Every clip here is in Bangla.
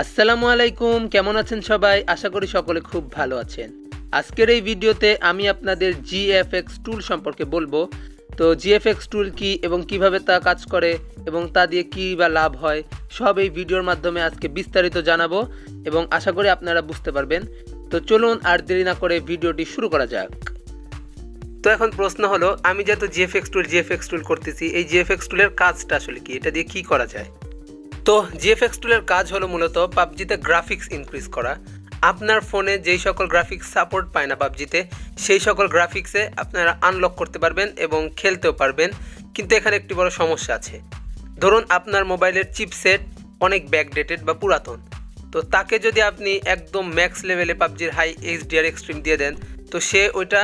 আসসালামু আলাইকুম, কেমন আছেন সবাই? আশা করি সকলে খুব ভালো আছেন। আজকের এই ভিডিওতে আমি আপনাদের জিএফএক্স টুল সম্পর্কে বলবো। তো জিএফএক্স টুল কি এবং কিভাবে তা কাজ করে এবং তা দিয়ে কী বা লাভ হয়, সব এই ভিডিওর মাধ্যমে আজকে বিস্তারিত জানাবো এবং আশা করি আপনারা বুঝতে পারবেন। তো চলুন আর দেরি না করে ভিডিওটি শুরু করা যাক। তো এখন প্রশ্ন হলো, আমি যেহেতু জিএফএক্স টুল করতেছি, এই জিএফএক্স টুলের কাজটা আসলে কি, এটা দিয়ে কী করা যায়? তো জিএফএক্স টুলের কাজ হলো মূলত পাবজিতে গ্রাফিক্স ইনক্রিজ করা। আপনার ফোনে যেই সকল গ্রাফিক্স সাপোর্ট পায় না পাবজিতে, সেই সকল গ্রাফিক্সে আপনারা আনলক করতে পারবেন এবং খেলতেও পারবেন। কিন্তু এখানে একটি বড় সমস্যা আছে। ধরুন আপনার মোবাইলের চিপসেট অনেক ব্যাকডেটেড বা পুরাতন, তো তাকে যদি আপনি একদম ম্যাক্স লেভেলে পাবজির হাই এইচডিআর এক্সট্রিম দিয়ে দেন, তো সে ওইটা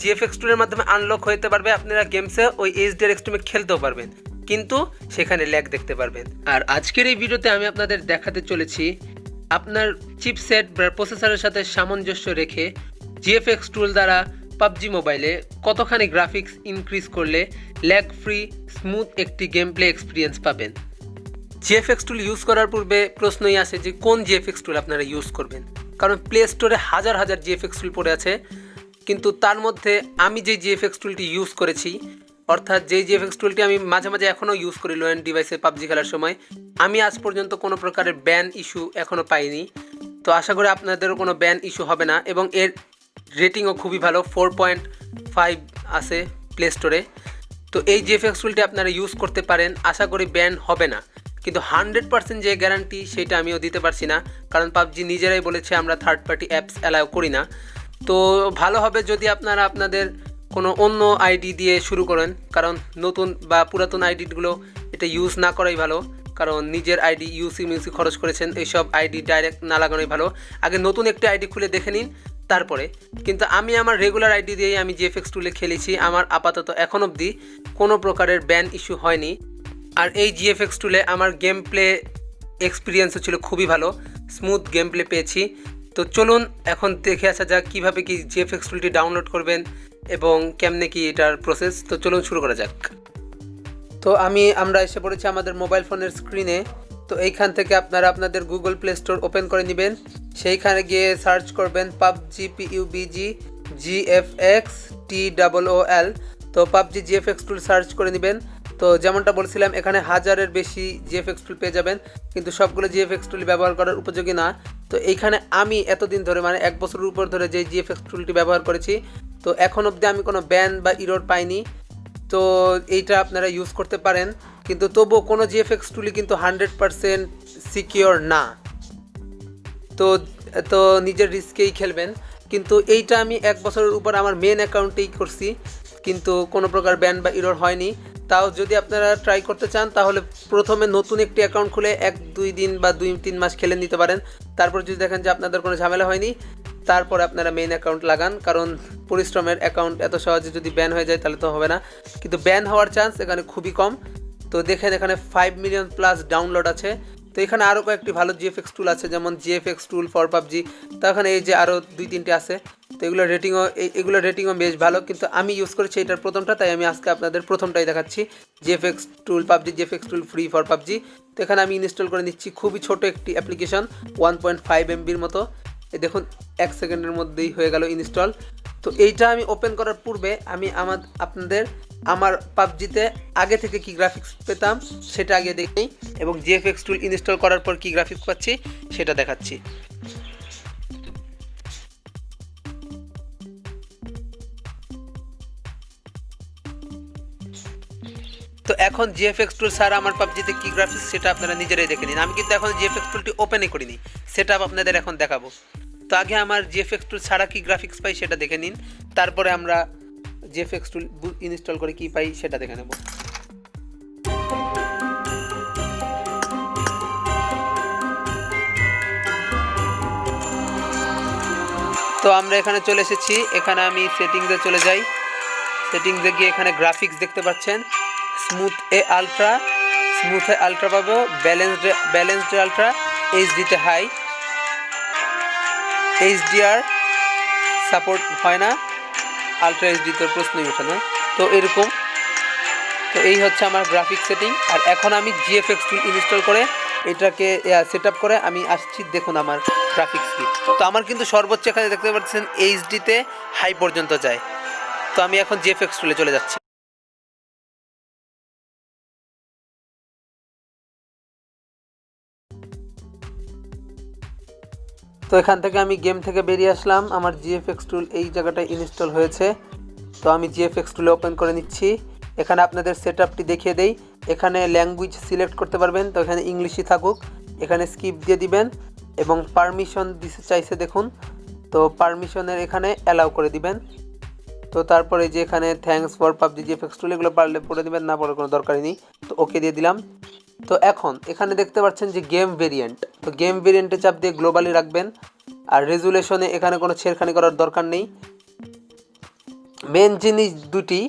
জিএফএক্স টুলের মাধ্যমে আনলক হতে পারবে। আপনারা গেমসে ওই এইচডিআর এক্সট্রিমে খেলতেও পারবেন, কিন্তু সেখানে ল্যাগ দেখতে পারবেন। আর আজকের এই ভিডিওতে আমি আপনাদের দেখাতে চলেছি আপনার চিপসেট বা প্রসেসরের সাথে সামঞ্জস্য রেখে জিএফএক্স টুল দ্বারা পাবজি মোবাইলে কতখানি গ্রাফিক্স ইনক্রিজ করলে ল্যাগ ফ্রি স্মুথ একটি গেম প্লে এক্সপিরিয়েন্স পাবেন। জিএফএক্স টুল ইউজ করার পূর্বে প্রশ্নই আসে যে কোন জিএফএক্স টুল আপনারা ইউজ করবেন, কারণ প্লে স্টোরে হাজার হাজার জিএফএক্স টুল পড়ে আছে। কিন্তু তার মধ্যে আমি যে জিএফএক্স টুলটি ইউজ করেছি, অর্থাৎ যেই জিএফএক্স টুলটি আমি মাঝে মাঝে এখনও ইউজ করি লো এন্ড ডিভাইসে পাবজি খেলার সময়, আমি আজ পর্যন্ত কোনো প্রকারের ব্যান ইস্যু এখনও পাইনি। তো আশা করি আপনাদেরও কোনো ব্যান ইস্যু হবে না, এবং এর রেটিংও খুবই ভালো, 4.5 আছে প্লে স্টোরে। তো এই জিএফএক্স টুলটি আপনারা ইউজ করতে পারেন, আশা করি ব্যান হবে না। কিন্তু 100% যে গ্যারান্টি সেটা আমিও দিতে পারছি না, কারণ পাবজি নিজেরাই বলেছে আমরা থার্ড পার্টি অ্যাপস অ্যালাউ করি না। তো ভালো হবে যদি আপনারা আপনাদের কোনো অন্য আইডি দিয়ে শুরু করেন, কারণ নতুন বা পুরাতন আইডিগুলো এটা ইউজ না করাই ভালো। কারণ নিজের আইডি ইউসি খরচ করেছেন, এইসব আইডি ডাইরেক্ট না লাগানোই ভালো। আগে নতুন একটি আইডি খুলে দেখে নিন তারপরে। কিন্তু আমি আমার রেগুলার আইডি দিয়েই আমি জিএফএক্স টুলে খেলেছি, আমার আপাতত এখন অবধি কোনো প্রকারের ব্যান ইস্যু হয়নি। আর এই জিএফএক্স টুলে আমার গেম প্লে এক্সপিরিয়েন্সও ছিল খুবই ভালো, স্মুথ গেম প্লে পেয়েছি। তো চলুন এখন দেখে আসা যাক কীভাবে কি জিএফএক্স টুলটি ডাউনলোড করবেন এবং কেমনে কি এটার প্রসেস। তো চলুন শুরু করা যাক। তো আমরা এসে পড়েছি আমাদের মোবাইল ফোনের স্ক্রিনে। তো এইখান থেকে আপনারা আপনাদের গুগল প্লে স্টোর ওপেন করে নেবেন, সেইখানে গিয়ে সার্চ করবেন পাবজি PUBG GFX TOOL। তো পাবজি জিএফএক্স টুল সার্চ করে নেবেন। তো যেমনটা বলছিলাম, এখানে হাজারের বেশি জিএফএক্স টুল পেয়ে যাবেন, কিন্তু সবগুলো জিএফএক্স টুল ব্যবহার করার উপযোগী না। তো এইখানে আমি এতদিন ধরে, মানে 1 বছরের উপর ধরে যে জিএফএক্স টুলটি ব্যবহার করেছি, তো এখন অবধি আমি কোনো ব্যান বা ইরর পাইনি। তো এইটা আপনারা ইউজ করতে পারেন, কিন্তু তবুও কোনো জিএফএক্স টুলই কিন্তু 100% সিকিওর না। তো তো নিজের রিস্কেই খেলবেন। কিন্তু এইটা আমি 1 বছরের উপর আমার মেন অ্যাকাউন্টেই করছি, কিন্তু কোনো প্রকার ব্যান বা ইরর হয়নি। তাও যদি আপনারা ট্রাই করতে চান, তাহলে প্রথমে নতুন একটি অ্যাকাউন্ট খুলে 1-2 দিন বা 2-3 মাস খেলে নিতে পারেন। তারপর যদি দেখেন যে আপনাদের কোনো ঝামেলা হয়নি, তারপরে আপনারা মেইন অ্যাকাউন্ট লাগান, কারণ পরিশ্রমের অ্যাকাউন্ট এত সহজে যদি ব্যান হয়ে যায় তাহলে তো হবে না। কিন্তু ব্যান হওয়ার চান্স এখানে খুবই কম। তো দেখেন এখানে 5 মিলিয়ন প্লাস ডাউনলোড আছে। তো এখানে আরও কয়েকটি ভালো জিএফএক্স টুল আছে, যেমন জিএফএক্স টুল ফর পাবজি। তো এখানে এই যে আরও 2-3টে আছে। তো এগুলোর রেটিংও বেশ ভালো, কিন্তু আমি ইউজ করেছি এটার প্রথমটা, তাই আমি আজকে আপনাদের প্রথমটাই দেখাচ্ছি, GFX tool PUBG GFX tool free for PUBG. তো এখানে আমি ইনস্টল করে নিচ্ছি, খুবই ছোট একটি অ্যাপ্লিকেশন, 1.5 MBর মতো। এই দেখুন 1 সেকেন্ডের মধ্যেই হয়ে গেল ইনস্টল। তো এইটা আমি ওপেন করার পূর্বে আমি আমার পাবজিতে আগে থেকে কি গ্রাফিক্স পেতাম সেটা আগে দেখে নিই, এবং জিএফএক্স টুল ইনস্টল করার পর কি গ্রাফিক্স পাচ্ছি সেটা দেখাচ্ছি। তো এখন জিএফএক্স টুল ছাড়া আমার পাবজিতে কি গ্রাফিক্স সেটা আপনারা নিজেরাই দেখে নিন। আমি কিন্তু এখন জিএফএক্স টুলটি ওপেনই করিনি, সেটা আপনাদের এখন দেখাবো। তো আগে আমার জিএফএক্স টুল ছাড়া কি গ্রাফিক্স পাই সেটা দেখে নিন, তারপরে আমরা জিএফএক্স টুল ইনস্টল করে কি পাই সেটা দেখে নেব। তো আমরা এখানে চলে এসেছি, এখানে আমি সেটিংসে চলে যাই। সেটিংসে গিয়ে এখানে গ্রাফিক্স দেখতে পাচ্ছেন, স্মুথে আলট্রা পাবো, ব্যালেন্সড আলট্রা, এইচডিতে হাই, এইচডিআর সাপোর্ট হয় না, আলট্রা এইচডি তো প্রশ্নই ওঠে না। তো এরকম, তো এই হচ্ছে আমার গ্রাফিক্স সেটিং। আর এখন আমি জিএফএক্স টুল ইনস্টল করে এটাকে সেট আপ করে আমি আসছি। দেখুন আমার গ্রাফিক্স কি। তো আমার কিন্তু সর্বোচ্চ এখানে দেখতে পাচ্ছেন এইচডিতে হাই পর্যন্ত যায়। তো আমি এখন জিএফএক্স টুলে চলে যাচ্ছি। তো এখান থেকে আমি গেম থেকে বেরিয়ে আসলাম। আমার জিএফএক্স টুল এই জায়গাটায় ইনস্টল হয়েছে। তো আমি জিএফএক্স টুলে ওপেন করে নিচ্ছি। এখানে আপনাদের সেটআপটি দেখিয়ে দেই। এখানে ল্যাঙ্গুয়েজ সিলেক্ট করতে পারবেন। তো এখানে ইংলিশই থাকুক, এখানে স্কিপ দিয়ে দিবেন এবং পারমিশন দিতে চাইছে দেখুন। তো পারমিশনের এখানে অ্যালাউ করে দিবেন। তো তারপরে যে এখানে থ্যাঙ্কস ফর পাবজি জিএফএক্স টুল এগুলো পারলে পড়ে দিবেন, না পড়ার কোনো দরকারই নেই। তো ওকে দিয়ে দিলাম। তো এখন এখানে দেখতে পাচ্ছেন যে গেম ভেরিয়েন্ট, তো গেম ভেরিয়েন্টে চাপ দিয়ে গ্লোবালি রাখবেন। আর রেজুলেশনে এখানে কোনো ছেড়খানি করার দরকার নেই। মেন জিনিস দুটি,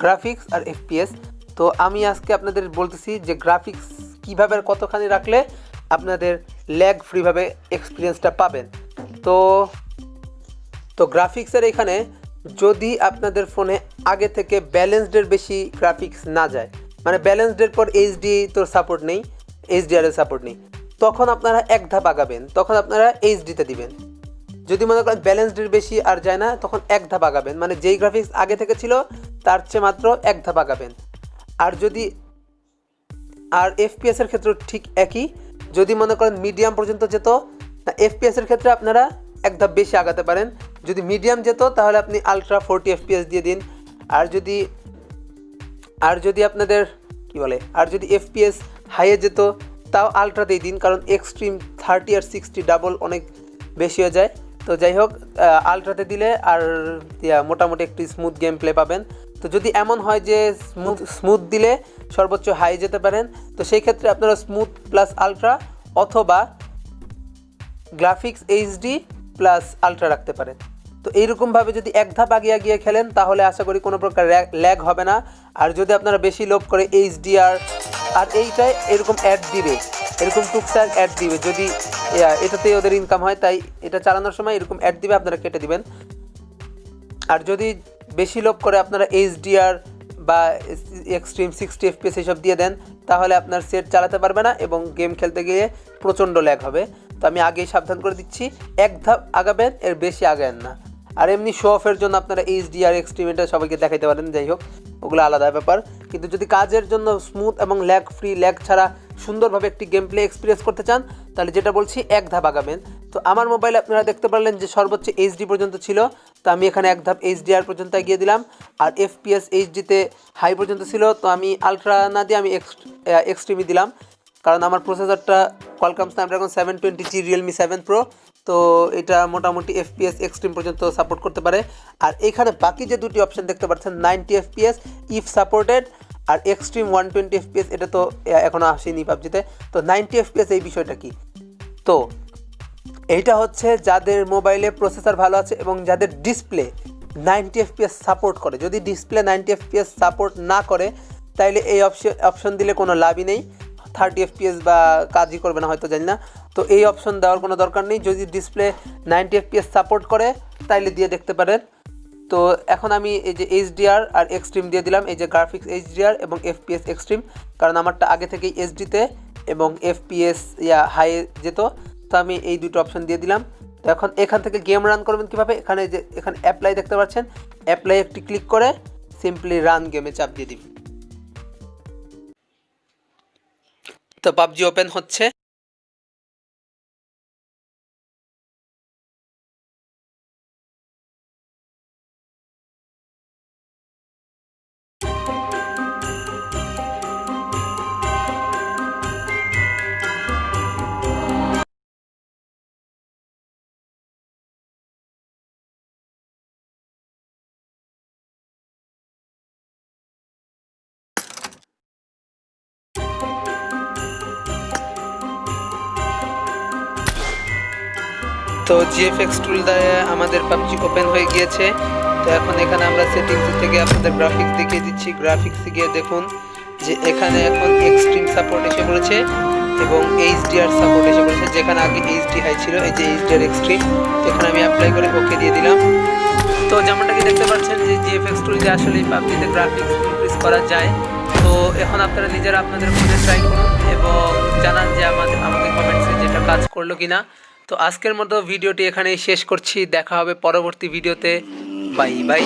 গ্রাফিক্স আর এফপিএস। তো আমি আজকে আপনাদের বলতেছি যে গ্রাফিক্স কীভাবে কতখানি রাখলে আপনাদের ল্যাগ ফ্রিভাবে এক্সপিরিয়েন্সটা পাবেন। তো গ্রাফিক্সের এখানে যদি আপনাদের ফোনে আগে থেকে ব্যালেন্সডের বেশি গ্রাফিক্স না যায়, মানে ব্যালেন্সডের পর এইচডি তোর সাপোর্ট নেই, এইচডিআরের সাপোর্ট নেই, তখন আপনারা এক ধাপ আগাবেন, তখন আপনারা এইচডিতে দিবেন। যদি মনে করেন ব্যালেন্সডের বেশি আর যায় না, তখন এক ধাপ আগাবেন, মানে যেই গ্রাফিক্স আগে থেকে ছিল তার চেয়ে মাত্র এক ধাপ আগাবেন। আর এফপিএসের ক্ষেত্রে ঠিক একই। যদি মনে করেন মিডিয়াম পর্যন্ত যেত, না এফপিএসের ক্ষেত্রে আপনারা এক ধাপ বেশি আগাতে পারেন। যদি মিডিয়াম যেত তাহলে আপনি আলট্রা 40 এফপিএস দিয়ে দিন। আর যদি আপনাদের আর যদি এফপিএস হাইয়ে যেত তাও আলট্রাতেই দিন, কারণ এক্সট্রিম 30 আর 60 ডাবল অনেক বেশি হয়ে যায়। তো যাই হোক, আলট্রাতে দিলে আর মোটামুটি একটি স্মুথ গেম প্লে পাবেন। তো যদি এমন হয় যে স্মুথ দিলে সর্বোচ্চ হাই যেতে পারেন, তো সেই ক্ষেত্রে আপনারা স্মুথ প্লাস আলট্রা অথবা গ্রাফিক্স এইচডি প্লাস আলট্রা রাখতে পারেন। তো এইরকমভাবে যদি এক ধাপ আগিয়ে খেলেন তাহলে আশা করি কোনো প্রকার ল্যাগ হবে না। আর যদি আপনারা বেশি লোভ করে এইচডিআর আর এইটাই এরকম অ্যাড দিবে, এরকম টুকটাক অ্যাড দিবে, যদি এটাতেই ওদের ইনকাম হয়, তাই এটা চালানোর সময় এরকম অ্যাড দিবে, আপনারা কেটে দিবেন। আর যদি বেশি লোভ করে আপনারা এইচডিআর বা এক্সট্রিম 60 এফপিএস এইসব দিয়ে দেন, তাহলে আপনার সেট চালাতে পারবে না এবং গেম খেলতে গিয়ে প্রচণ্ড ল্যাগ হবে। তো আমি আগেই সাবধান করে দিচ্ছি, এক ধাপ আগাবেন, এর বেশি আগাবেন না। আর এমনি শো অফের জন্য আপনারা এইচডিআর এক্সট্রিম এটা সবাইকে দেখাইতে পারেন, যাই হোক ওগুলো আলাদা ব্যাপার। কিন্তু যদি কাজের জন্য স্মুথ এবং ল্যাগ ফ্রি, ল্যাগ ছাড়া সুন্দরভাবে একটি গেম প্লে এক্সপিরিয়েন্স করতে চান, তাহলে যেটা বলছি এক ধাপ আগাবেন। তো আমার মোবাইলে আপনারা দেখতে পারলেন যে সর্বোচ্চ এইচডি পর্যন্ত ছিল, তো আমি এখানে এক ধাপ এইচডিআর পর্যন্ত এগিয়ে দিলাম। আর এফপিএস এইচডিতে হাই পর্যন্ত ছিল, তো আমি আলট্রা না দিয়ে আমি এক্সট্রিমই দিলাম, কারণ আমার প্রসেসরটা Qualcomm Snapdragon 720G Realme 7 Pro. তো এটা মোটামুটি এফপিএস এক্সট্রিম পর্যন্ত সাপোর্ট করতে পারে। আর এখানে বাকি যে দুটি অপশন দেখতে পাচ্ছেন, 90 এফপিএস ইফ সাপোর্টেড আর এক্সট্রিম 120 এফপিএস, এটা তো এখনও আসেনি পাবজিতে। তো 90 এফপিএস এই বিষয়টা কি? তো এইটা হচ্ছে যাদের মোবাইলে প্রসেসর ভালো আছে এবং যাদের ডিসপ্লে 90 এফপিএস সাপোর্ট করে। যদি ডিসপ্লে 90 এফপিএস সাপোর্ট না করে তাইলে এই অপশন দিলে কোনো লাভই নেই, 30 এফপিএস বা কাজই করবে না হয়তো, জানি না। তো এই অপশন দেওয়ার কোনো দরকার নেই। যদি ডিসপ্লে 90 এফপিএস সাপোর্ট করে তাইলে দিয়ে দেখতে পারেন। তো এখন আমি এই যে এইচডিআর আর এক্সট্রিম দিয়ে দিলাম, এই যে গ্রাফিক্স এইচডিআর এবং এফপিএস এক্সট্রিম, কারণ আমারটা আগে থেকেই এইচডিতে এবং এফপিএস হাই যেত। তো আমি এই দুটো অপশন দিয়ে দিলাম। তো এখন এখান থেকে গেম রান করবেন কীভাবে, এখানে অ্যাপ্লাই দেখতে পাচ্ছেন, অ্যাপ্লাই একটি ক্লিক করে সিম্পলি রান গেমে চাপ দিয়ে দিন। তো পাবজি ওপেন হচ্ছে। তো জিএফএক্স টুল দ্বারা আমাদের পাবজি ওপেন হয়ে গিয়েছে। তো এখন এখানে আমরা সেটিংস থেকে আপনাদের গ্রাফিক্স দেখিয়ে দিচ্ছি। গ্রাফিক্সে গিয়ে দেখুন যে এখানে এখন এক্সট্রিম সাপোর্ট এসে পড়েছে এবং এইচডিআর সাপোর্ট এসে পড়েছে, যেখানে আগে এইচডি হাই ছিল, এই যে এইচডিআর এক্সট্রিম। এখানে আমি অ্যাপ্লাই করে ওকে দিয়ে দিলাম। তো যেমনটা কি দেখতে পাচ্ছেন যে জিএফএক্স টুল যে আসলে পাবজিতে গ্রাফিক্স ইনক্রিজ করা যায়। তো এখন আপনারা নিজেরা আপনাদের ফোনে ট্রাই করুন এবং জানান যে আমাকে কমেন্টসে যেটা কাজ করলো কিনা। তো আজকের মতো ভিডিওটি এখানেই শেষ করছি, দেখা হবে পরবর্তী ভিডিওতে। Bye bye.